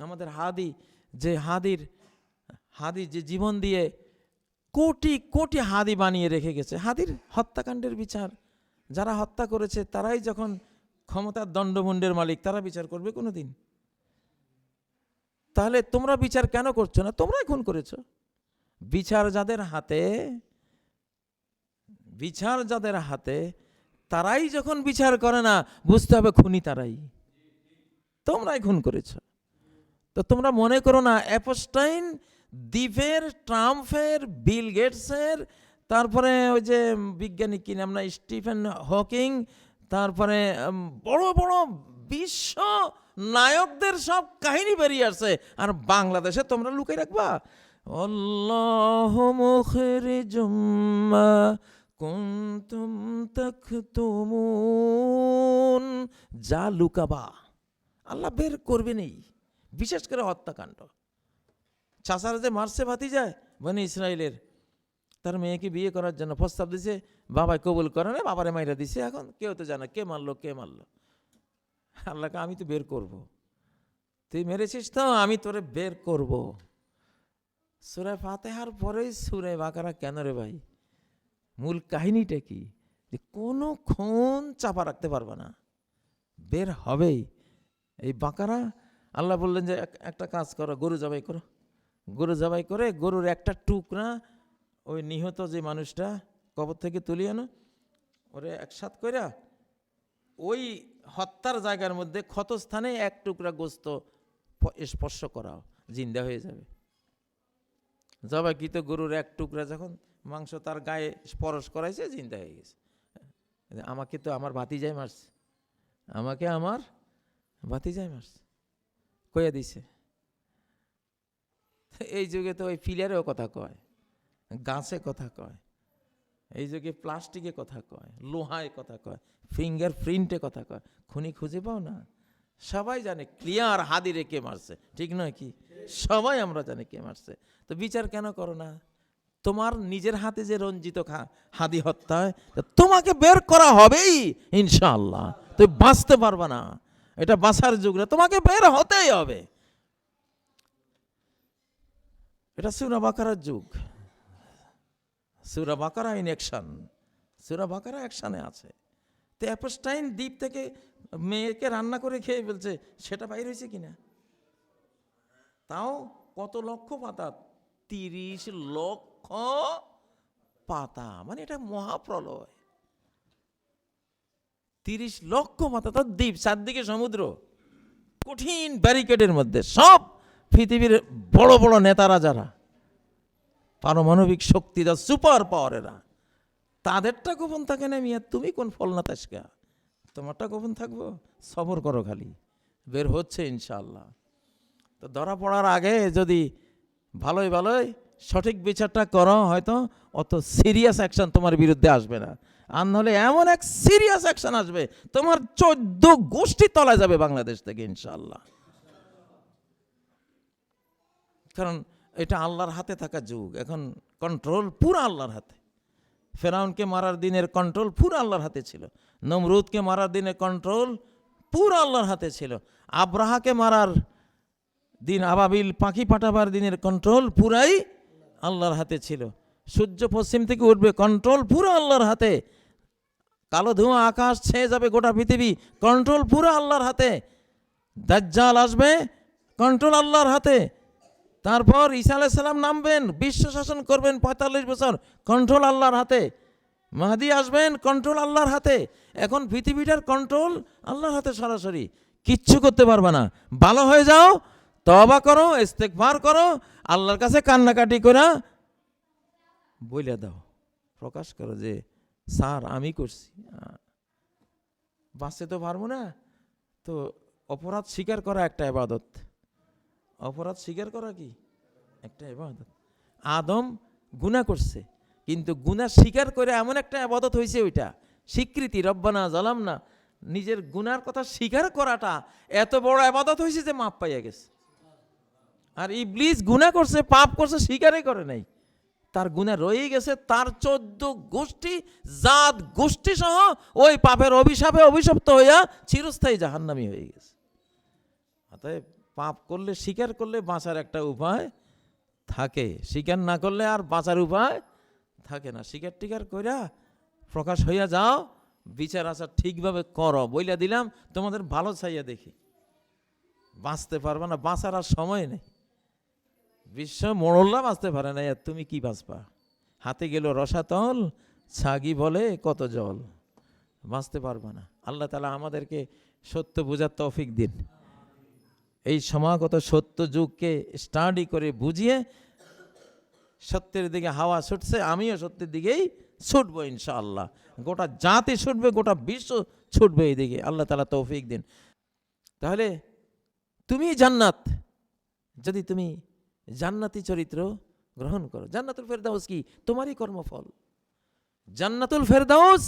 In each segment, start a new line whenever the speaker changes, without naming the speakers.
আমাদের হাদি যে জীবন দিয়ে কোটি কোটি হাদি বানিয়ে রেখে গেছে। হাদির হত্যাকাণ্ডের বিচার যারা হত্যা করেছে তারাই যখন ক্ষমতার দণ্ডমুণ্ডের মালিক, তারা বিচার করবে কোনোদিন? তাহলে তোমরা বিচার কেন করছো না? তোমরাই খুন করেছো। বিচার যাদের হাতে তারাই যখন বিচার করে না, বুঝতে হবে খুনি তারাই, তোমরাই খুন করেছো। তো তোমরা মনে করো না অ্যাপস্টাইন দ্বীপের, ট্রাম্পের, বিল গেটসের, তারপরে ওই যে বিজ্ঞানী কি নাম না, স্টিফেন হকিং, তারপরে বড় বড় বিশ্ব নায়কদের সব কাহিনী বেরিয়ে আসছে, আর বাংলাদেশে তোমরা লুকিয়ে রাখবা? আল্লাহু মুখরিজুম মা কুনতুম তাকতুমুন, যা লুকাবা আল্লাহ বের করবে নেই। বিশেষ করে হত্যাকাণ্ড, চাচারা যে মারছে ভাতিজায় বনি ইসরায়েলের, তার মেয়েকে বিয়ে করার জন্য প্রস্তাব দিছে, বাবাই কবুল করে না, বাবারে মাইরা দিছে। এখন কেউ তো জানে কে মারলো। আল্লাহকে আমি তো বের করব, তুই মেরেছিস তো আমি তোরে বের করব। সূরা ফাতিহার পরেই সূরা বাকারা কেন রে ভাই? মূল কাহিনীটা কি? যে কোনো খুন চাপা রাখতে পারবে না, বের হবেই। এই বাকারা আল্লাহ বললেন যে একটা কাজ করো, গরু জবাই করো। গরু জবাই করে গরুর একটা টুকরা ওই নিহত যে মানুষটা কবর থেকে তুলে আনো, ওরে একসাথ করে ওই হত্যার জায়গার মধ্যে ক্ষতস্থানে এক টুকরা গোস্ত স্পর্শ করাও, জিন্দা হয়ে যাবে। জবাইকৃত গরুর এক টুকরা যখন মাংস তার গায়ে স্পর্শ করাইছে, জিন্দা হয়ে গেছে। আমাকে তো আমার ভাতিজাই মারছে, আমাকে আমার ভাতিজাই মারছে, কইয়া দিছে। এই যুগে তো ওই ফিলারেও কথা কয়, গাছে কথা কয়, এই যুগে প্লাস্টিকে কথা কয়, লোহায় কথা কয়, ফিঙ্গার প্রিন্টে কথা কয়। খুনি খুঁজে পাও না? সবাই জানে ক্লিয়ার হাদিরে কে মারছে, ঠিক নয় কি? সবাই আমরা জানি কে মারছে। তো বিচার কেন করো না? তোমার নিজের হাতে যে রঞ্জিত হাদি হত্যায় তোমাকে বের করা হবেই ইনশাআল্লাহ। তুমি বাঁচতে পারবা না, এটা বাঁচার যুগ না, তোমাকে বের হতেই হবে। এটা সূরা বাকারার যুগ, সূরা বাকারা ইন অ্যাকশন, সূরা বাকারা অ্যাকশনে আছে। তো অ্যাপস্টাইন দ্বীপ থেকে মেয়েকে রান্না করে খেয়ে ফেলছে, সেটা বাইর হয়েছে কিনা? তাও কত লক্ষ পাতা? 30 লক্ষ পাতা, মানে এটা মহাপ্রলয়। 30 লক্ষ পাতা, তার দ্বীপ, চারদিকে সমুদ্র, কঠিন ব্যারিকেডের মধ্যে সব পৃথিবীর বড় বড় নেতারা, যারা পারমাণবিক শক্তি, যা সুপার পাওয়ারেরা, তাদেরটা গোপন থাকে না। মিয়া তুমি কোন ফল না তাসকা, তোমারটা গোপন থাকবো? সবর করো, খালি বের হচ্ছে ইনশাআল্লাহ। তো ধরা পড়ার আগে যদি ভালোই সঠিক বিচারটা করো, হয়তো অত সিরিয়াস অ্যাকশন তোমার বিরুদ্ধে আসবে না। আর নাহলে এমন এক সিরিয়াস অ্যাকশন আসবে, তোমার 14 গোষ্ঠী তলায় যাবে বাংলাদেশ থেকে ইনশাআল্লাহ। কারণ এটা আল্লাহর হাতে থাকা যুগ, এখন কন্ট্রোল পুরো আল্লাহর হাতে। ফেরাউনকে মারার দিনের কন্ট্রোল পুরো আল্লাহর হাতে ছিল, নমরুদকে মারার দিনের কন্ট্রোল পুরো আল্লাহর হাতে ছিল, আব্রাহাকে মারার দিন, আবাবিল পাখি পাঠাবার দিনের কন্ট্রোল পুরাই আল্লাহর হাতে ছিল। সূর্য পশ্চিম থেকে উঠবে, কন্ট্রোল পুরো আল্লাহর হাতে। কালো ধোঁয়া আকাশ ছেয়ে যাবে গোটা পৃথিবী, কন্ট্রোল পুরো আল্লাহর হাতে। দাজ্জাল আসবে, কন্ট্রোল আল্লাহর হাতে। তারপর ঈসা আলাইহিস সালাম নামবেন, বিশ্ব শাসন করবেন 45 বছর, কন্ট্রোল আল্লাহর হাতে। মাহদী আসবেন, কন্ট্রোল আল্লাহর হাতে। এখন পৃথিবীটার কন্ট্রোল আল্লাহর হাতে সরাসরি, কিচ্ছু করতে পারবে না। ভালো হয়ে যাও, তওবা করো, ইস্তেগফার করো, আল্লাহর কাছে কান্নাকাটি করে বইলা দাও, প্রকাশ করো যে স্যার আমি করছি, বাঁচতে তো পারবো না। তো অপরাধ স্বীকার করা একটা ইবাদত, অপরাধ স্বীকার করা কি একটা ইবাদত। আদম গুনাহ করছে, কিন্তু গুনাহ স্বীকার করে এমন একটা ইবাদত হয়েছে, ওইটা স্বীকৃতি, রব্বানা জালামনা, নিজের গুনার কথা স্বীকার করাটা এত বড় ইবাদত হয়েছে যে মাপ পাইয়া গেছে। আর ইবলিস গুনাহ করছে, পাপ করছে, স্বীকারই করে নাই, তার গুনাহ রয়ে গেছে। তার 14 গোষ্ঠী, জাত গোষ্ঠী সহ ওই পাপের অভিশাপে অভিশপ্ত হইয়া চিরস্থায়ী জাহান্নামী হয়ে গেছে। অতএব পাপ করলে, স্বীকার করলে বাঁচার একটা উপায় থাকে, স্বীকার না করলে আর বাঁচার উপায় থাকে না। স্বীকার টিকার কইরা প্রকাশ হইয়া যাও, বিচার আচার ঠিকভাবে করো, বইলা দিলাম তোমাদের ভালো চাইয়া দেখি। বাঁচতে পারবা না, বাঁচার আর সময় নেই। বিশ্ব মোড়ল্লা বাঁচতে পারে না, তুমি কি বাঁচবা? হাতে গেল রসাতল, ছাগি বলে কত জল। বাঁচতে পারবা না। আল্লাহ তাআলা আমাদেরকে সত্য বোঝার তৌফিক দিন। এই সমাগত সত্য যুগকে স্টাডি করে বুঝিয়ে সত্যের দিকে হাওয়া ছুটছে, আমিও সত্যের দিকেই ছুটবো ইনশাআল্লাহ। গোটা জাতি ছুটবে, গোটা বিশ্ব ছুটবে এই দিকে। আল্লাহ তাআলা তৌফিক দিন। তাহলে তুমি জান্নাত, যদি তুমি জান্নাতি চরিত্র গ্রহণ করো। জান্নাতুল ফেরদাউস কি? তোমারই কর্মফল। জান্নাতুল ফেরদাউস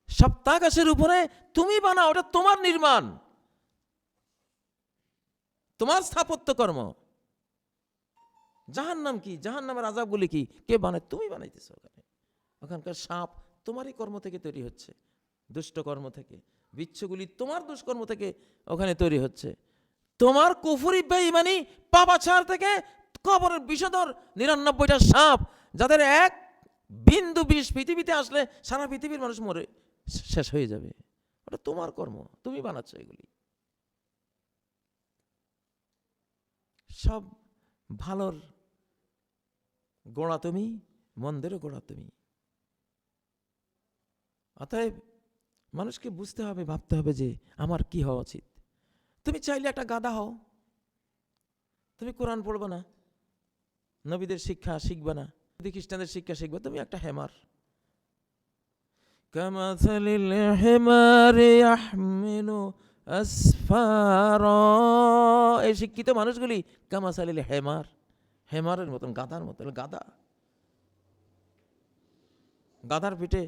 সপ্তাহাকাশের উপরে তুমি বানাও, ওটা তোমার নির্মাণ, তোমার স্থাপত্য কর্ম। জাহান্নাম কি? জাহান্নামের আযাবগুলি কি? কে বানায়? তুমি বানাইতেছো। ওখানকার সাপ তোমারই কর্ম থেকে তৈরি হচ্ছে, দুষ্ট কর্ম থেকে। বিচ্ছুগুলি তোমার দুষ্কর্ম থেকে ওখানে তৈরি হচ্ছে। তোমার কুফরি বেঈমানি পাপাচার থেকে কবরের বিষধর ৯৯টা সাপ, যাদের এক বিন্দু বিষ পৃথিবীতে আসলে সারা পৃথিবীর মানুষ মরে শেষ হয়ে যাবে। ওটা তোমার কর্ম, তুমি বানাচ্ছ এগুলি। সব ভালোর গোড়া তুমি, মন্দেরও গোড়া তুমি। অতএব মানুষকে বুঝতে হবে, ভাবতে হবে যে আমার কি হওয়া উচিত। তুমি চাইলে একটা গাধা হও, তুমি কোরআন পড়বে না, নবীদের শিক্ষা শিখবে না, যদি খ্রিস্টানদের শিক্ষা শিখবে, তুমি একটা হেমার। কামাসালিল হিমারি ইয়াহমিলু আসফারা। এই শিক্ষিত মানুষগুলি কামাসালিল হেমার, হেমারের মতন, গাধার মতন। গাধা, গাধার পিঠে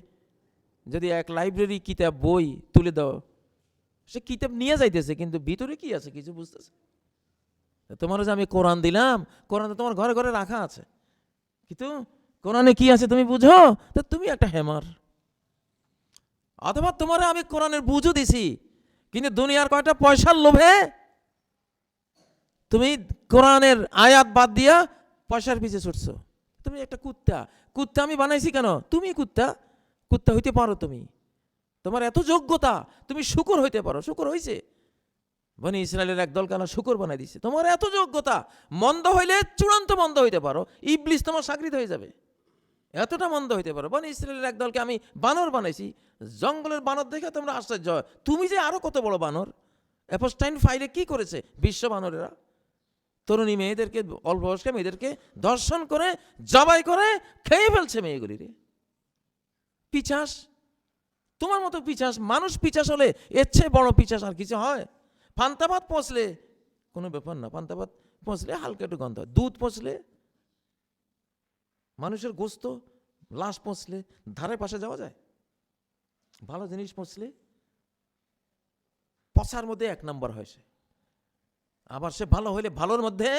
যদি এক লাইব্রেরি কিতাব বই তুলে দাও, সে কিতাব নিয়ে যাইতেছে, কিন্তু ভিতরে কি আছে কিছু বুঝতেছে। তোমারও যে আমি কোরআন দিলাম, কোরআন তো তোমার ঘরে ঘরে রাখা আছে, কিন্তু কোরআনে কি আছে তুমি বুঝো? তো তুমি একটা হেমার। অথবা তোমার আমি কোরআনের বুঝও দিছি, কিন্তু দুনিয়ার কয়টা পয়সার লোভে তুমি কোরআনের আয়াত বাদ দিয়া পয়সার পিছে ছুটছো। তুমি একটা কুত্তা। কুত্তা আমি বানাইছি কেন? তুমি কুত্তা, কুত্তা হইতে পারো তুমি, তোমার এত যোগ্যতা, তুমি শুকর হইতে পারো। শুকর হইছে, বনি ইসরায়েলের একদলকে আল্লাহ শুকর বানাই দিছে। তোমার এত যোগ্যতা, মন্দ হইলে চূড়ান্ত মন্দ হইতে পারো, ইবলিস তোমার সাগরিদ হয়ে যাবে, এতটা মন্দ হইতে পারো। বনি ইসরায়েলের একদলকে আমি বানর বানাইছি, জঙ্গলের বানর দেখে তোমরা আশ্চর্য হয়, তুমি যে আরো কত বড় বানর। অ্যাপস্টাইন ফাইলে কি করেছে বিশ্ব বানরেরা? তরুণী মেয়েদেরকে, অল্প বয়স্ক মেয়েদেরকে দর্শন করে, জবাই করে খেয়ে ফেলছে মেয়েগুলিরে। পিচাস, তোমার মতো পিচাস, মানুষ পিচাস হলে এর চেয়ে বড় পিচাস আর কিছু হয়? পান্তাভাত পচলে কোনো ব্যাপার না, পান্তাভাত পচলে হালকা একটু গন্ধ হয়। দুধ পচলে, মানুষের গোস্ত, লাশ পচলে ধারে পাশে যাওয়া যায়? ভালো জিনিস পচলে পচার মধ্যে এক নম্বর হয় সে, আবার সে ভালো হইলে ভালোর মধ্যে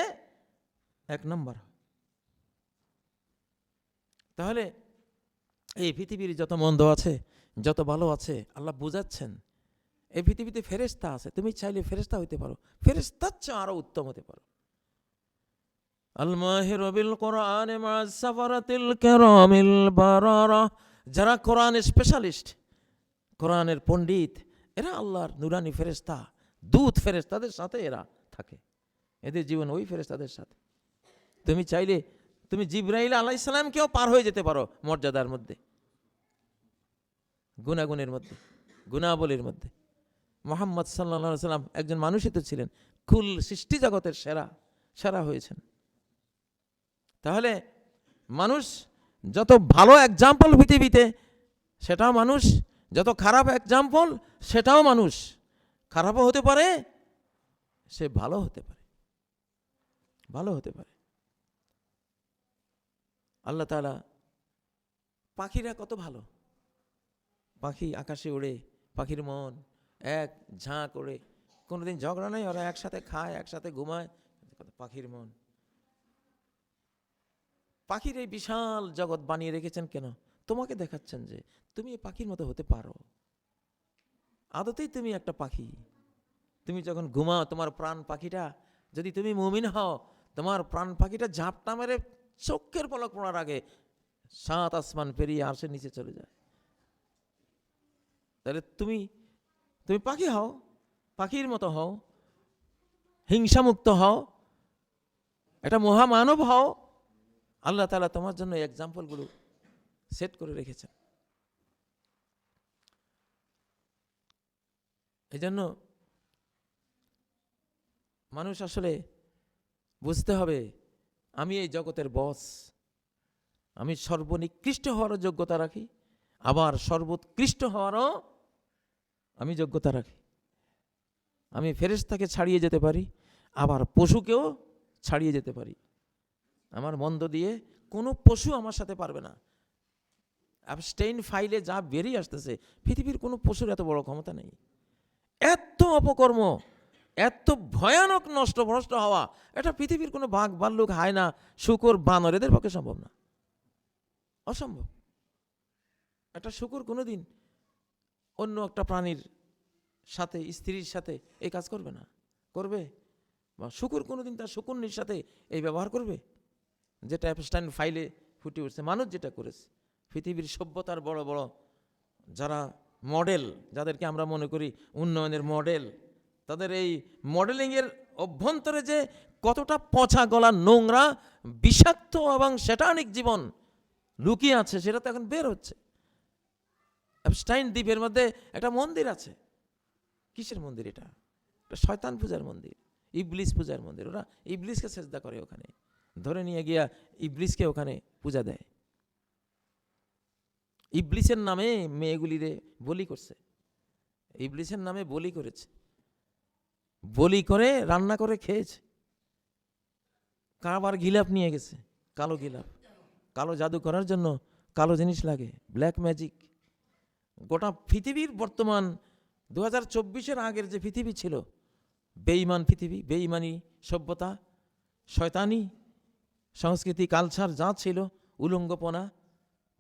এক নম্বর হয়। তাহলে এই পৃথিবীর যত মন্দ আছে, যত ভালো আছে, আল্লাহ বুঝাচ্ছেন এই পৃথিবীতে ফেরেশতা আছে, তুমি চাইলে ফেরেশতা হইতে পারো, ফেরেশতার চেয়ে আরো উত্তম হতে পারো। আল মাহিরু বিল কোরআনে মা'আস সাফারাতিল কিরামিল বারারা। যারা কোরআন স্পেশালিস্ট, কোরআনের পণ্ডিত, এরা আল্লাহর নুরানি ফেরেশতা, দূত ফেরেশতাদের সাথে এরা থাকে, এদের জীবন ওই ফেরেশতাদের সাথে। তুমি চাইলে তুমি জিবরাইল আলাইহিস সালামকেও পার হয়ে যেতে পারো মর্যাদার মধ্যে, গুণাগুণের মধ্যে, গুণাবলীর মধ্যে। মুহাম্মদ সাল্লাল্লাহু আলাইহি সাল্লাম একজন মানুষই তো ছিলেন, কুল সৃষ্টি জগতের সেরা, সেরা হয়েছেন। তাহলে মানুষ যত ভালো এক্সাম্পল পৃথিবীতে সেটাও মানুষ, যত খারাপ এক্সাম্পল সেটাও মানুষ। খারাপও হতে পারে, সে ভালো হতে পারে, ভালো হতে পারে। আল্লাহ তাআলা, পাখিরা কত ভালো, পাখি আকাশে ওড়ে, পাখির মন এক ঝাঁক ওড়ে, কোনোদিন ঝগড়া নাই, ওরা একসাথে খায়, একসাথে ঘুমায়। পাখির মন। পাখির এই বিশাল জগৎ বানিয়ে রেখেছেন কেন? তোমাকে দেখাচ্ছেন যে তুমি এই পাখির মতো হতে পারো। আদতেই তুমি একটা পাখি। তুমি যখন ঘুমাও, তোমার প্রাণ পাখিটা যদি তুমি মুমিন হও, তোমার প্রাণ পাখিটা ঝাপটা মেরে চোখের পলক পড়ার আগে 7 আসমান পেরিয়ে আরশের নিচে চলে যায়। তাহলে তুমি পাখি হও, পাখির মতো হও, হিংসামুক্ত হও, একটা মহামানব হও। আল্লাহ তাআলা তোমার জন্য এক্সাম্পলগুলো সেট করে রেখেছেন। এই জন্য মানুষ আসলে বুঝতে হবে, আমি এই জগতের বস, আমি সর্বনিকৃষ্ট হওয়ারও যোগ্যতা রাখি, আবার সর্বোৎকৃষ্ট হওয়ারও আমি যোগ্যতা রাখি। আমি ফেরেশতাকে ছাড়িয়ে যেতে পারি, আবার পশুকেও ছাড়িয়ে যেতে পারি। আমার মন্দ দিয়ে কোনো পশু আমার সাথে পারবে না। অ্যাবস্টেইন ফাইলে যা বেরিয়ে আসতেছে, পৃথিবীর কোনো পশুর এত বড় ক্ষমতা নেই। এত অপকর্ম, এত ভয়ানক নষ্টভ্রষ্ট হওয়া, এটা পৃথিবীর কোনো বাঘ, ভাল্লুক, হায়না, শূকর, বানর এদের পক্ষে সম্ভব না, অসম্ভব। একটা শূকর কোনোদিন অন্য একটা প্রাণীর সাথে, স্ত্রীর সাথে এই কাজ করবে না। করবে? বা শূকর কোনোদিন তার শকুন্নির সাথে এই ব্যবহার করবে? যেটা অ্যাপস্টাইন ফাইলে ফুটে উঠছে, মানুষ যেটা করেছে। পৃথিবীর সভ্যতার বড় বড় যারা মডেল, যাদেরকে আমরা মনে করি উন্নয়নের মডেল, তাদের এই মডেলিংয়ের অভ্যন্তরে যে কতটা পচা গলা, নোংরা, বিষাক্ত এবং শ্যাটানিক জীবন লুকিয়ে আছে, সেটা তো এখন বের হচ্ছে। অ্যাপস্টাইন দ্বীপের মধ্যে একটা মন্দির আছে। কিসের মন্দির এটা? শয়তান পূজার মন্দির, ইবলিস পূজার মন্দির। ওরা ইবলিসকে সেজদা করে, ওখানে ধরে নিয়ে গিয়া ইবলিসকে ওখানে পূজা দেয়। ইবলিসের নামে মেয়েগুলিরে বলি করছে, ইবলিসের নামে বলি করেছে, বলি করে রান্না করে খেয়েছে। কারবার গিলাপ নিয়ে গেছে, কালো গিলাপ। কালো জাদু করার জন্য কালো জিনিস লাগে, ব্ল্যাক ম্যাজিক। গোটা পৃথিবীর বর্তমান 2024-এর আগের যে পৃথিবী ছিল, বেঈমান পৃথিবী, বেঈমানি সভ্যতা, শয়তানি সংস্কৃতি, কালচার যা ছিল, উলঙ্গপনা,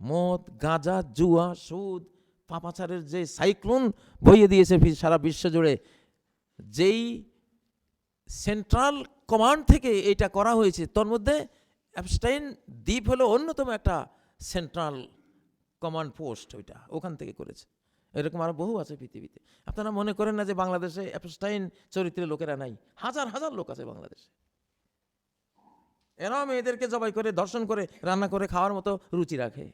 মদ, গাঁজা, জুয়া, সুদ, পাপাচারের যে সাইক্লোন বইয়ে দিয়েছে সারা বিশ্ব জুড়ে, যেই সেন্ট্রাল কমান্ড থেকে এটা করা হয়েছে, তোর মধ্যে অ্যাপস্টাইন দ্বীপ হলো অন্যতম একটা সেন্ট্রাল কমান্ড পোস্ট। ওইটা ওখান থেকে করেছে। এরকম আরো বহু আছে পৃথিবীতে। আপনারা মনে করেন না যে বাংলাদেশে অ্যাপস্টাইন চরিত্রের লোকেরা নাই? হাজার হাজার লোক আছে বাংলাদেশে। এরাও মেয়েদেরকে জবাই করে, ধর্ষণ করে, রান্না করে খাওয়ার মতো রুচি রাখে।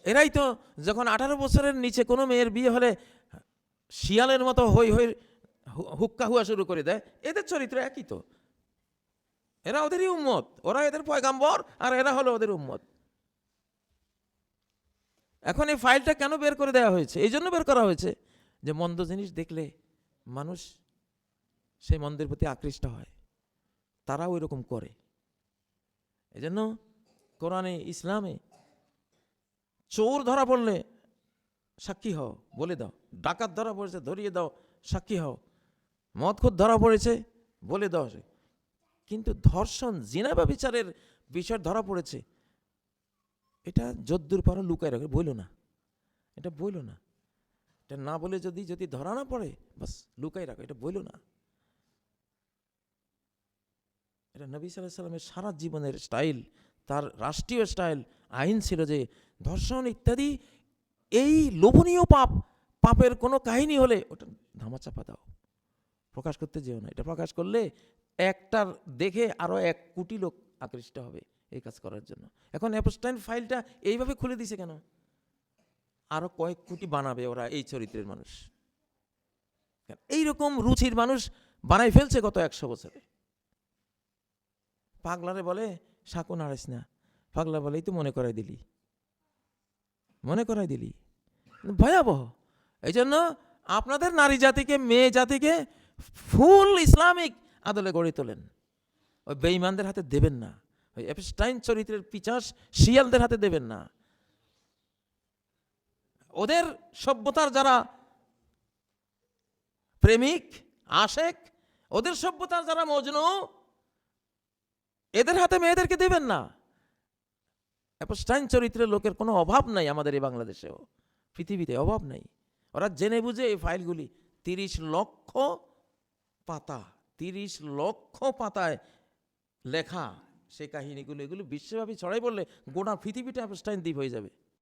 এরাই তো যখন 18 বছরের নিচে কোনো মেয়ের বিয়ে হলে শিয়ালের মতো হই হই হুক্কা হুয়া শুরু করে দেয়। এদের চরিত্র একই তো। এরা ওদেরই উম্মত, ওরা এদের পয়গাম্বর, আর এরা হলো ওদের উম্মত। এখন এই ফাইলটা কেন বের করে দেওয়া হয়েছে? এই জন্য বের করা হয়েছে যে মন্দ জিনিস দেখলে মানুষ সেই মন্দের প্রতি আকৃষ্ট হয়, তারা ওই রকম করে। এই জন্য কোরআনে, ইসলামে চোর ধরা পড়লে সাক্ষী হও, বলে দাও। ডাকাত ধরা পড়েছে, ধরিয়ে দাও, সাক্ষী হও। মদখোর ধরা পড়েছে, বলে দাও। কিন্তু ধর্ষণ, জিনা বা বিচারের বিষয় ধরা পড়েছে, এটা যদ্দূর পারো লুকায় রাখে, বইল না, এটা বইল না। এটা না বলে যদি ধরা না পড়ে, বাস লুকাই রাখো, এটা বইল না। এটা নবী সাল্লাল্লাহু আলাইহি সাল্লামের সারা জীবনের স্টাইল, তার রাষ্ট্রীয় স্টাইল, আইন ছিল যে ধর্ষণ ইত্যাদি এই লোভনীয় পাপের কোনো কাহিনী হলে ওটা ধামাচাপা দাও, প্রকাশ করতে যেও না। এটা প্রকাশ করলে একটার দেখে আরো 1 কোটি লোক আকৃষ্ট হবে এই কাজ করার জন্য। এখন অ্যাপস্টাইন ফাইলটা এইভাবে খুলে দিছে কেন? আরো কয়েক কোটি বানাবে ওরা এই চরিত্রের মানুষ। এইরকম রুচির মানুষ বানাই ফেলছে গত 100 বছরে। পাগলারে বলে সাঁকো নাড়িস না, পাগলা বলে এই তো মনে করাই দিলি, মনে করাই দিলি। ভয়াবহ। এই জন্য আপনাদের নারী জাতিকে, মেয়ে জাতিকে ফুল ইসলামিক আদলে গড়ে তোলেন। ওই বেঈমানদের হাতে দেবেন না, ওই অ্যাপস্টাইন চরিত্রের পিচাস শিয়ালদের হাতে দেবেন না। ওদের সভ্যতার যারা প্রেমিক, আশেক, ওদের সভ্যতার যারা মজনু, এদের হাতে মেয়েদেরকে দেবেন না। অ্যাপস্টাইন চরিত্রের লোকের কোনো অভাব নাই আমাদের এই বাংলাদেশেও, পৃথিবীতে অভাব নাই। ওরা জেনে বুঝে এই ফাইলগুলি 30 লক্ষ পাতা, 30 লক্ষ পাতায় লেখা সেই কাহিনীগুলো, এগুলো বিশ্বব্যাপী ছড়াই বললে গোটা পৃথিবীটা অ্যাপস্টাইন দ্বীপ হয়ে যাবে।